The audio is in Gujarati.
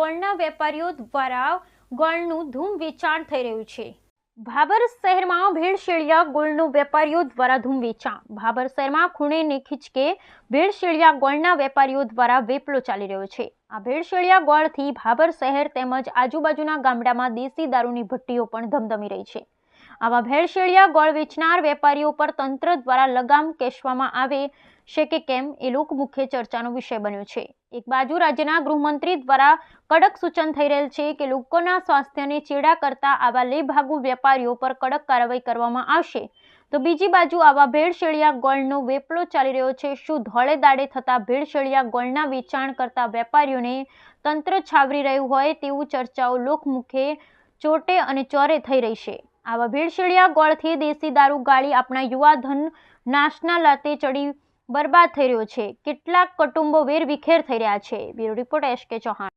ગોળના વેપારીઓ દ્વારા ગોળનું ધૂમ વેચાણ થઈ રહ્યું છે। ભાભર શહેરમાં ભેળસેળિયા ગોળનું વેપારીઓ દ્વારા ધૂમ વેચાણ। ભાભર શહેરમાં ખૂણે ને ખીચકે ભેળસેળિયા ગોળના વેપારીઓ દ્વારા વેપલો ચાલી રહ્યો છે। આ ભેળસેળિયા ગોળથી ભાભર શહેર તેમજ આજુબાજુના ગામડામાં દેશી દારૂની ભઠ્ઠીઓ પણ ધમધમી રહી છે। આવા ભેળસેળિયા ગોળ વેચનાર વેપારીઓ પર તંત્ર દ્વારા લગામ કસવામાં આવે છે કે કેમ એ લોકમુખ્ય ચર્ચાનો વિષય બન્યો છે। એક બાજુ રાજ્યના ગૃહમંત્રી દ્વારા કડક સૂચન થઈ રહેલ છે કે લોકોના સ્વાસ્થ્યને ચેડા કરતા આવા લેભાગુ વેપારીઓ પર કડક કાર્યવાહી કરવામાં આવશે, તો બીજી બાજુ આવા ભેળસેળિયા ગોળનો વેપલો ચાલી રહ્યો છે। શું ધોળે દાડે થતા ભેળસેળિયા ગોળના વેચાણ કરતા વેપારીઓને તંત્ર છાવરી રહ્યું હોય તેવું ચર્ચાઓ લોકમુખે ચોટે અને ચોરે થઈ રહી છે। આવા ભેળસેળિયા ગોળથી દેશી દારૂ ગાળી આપણા યુવા ધન નાશના લાતે ચડી બરબાદ થઈ રહ્યો છે। કેટલાક કુટુંબો વેરવિખેર થઈ રહ્યા છે। Bureau report SK Chauhan.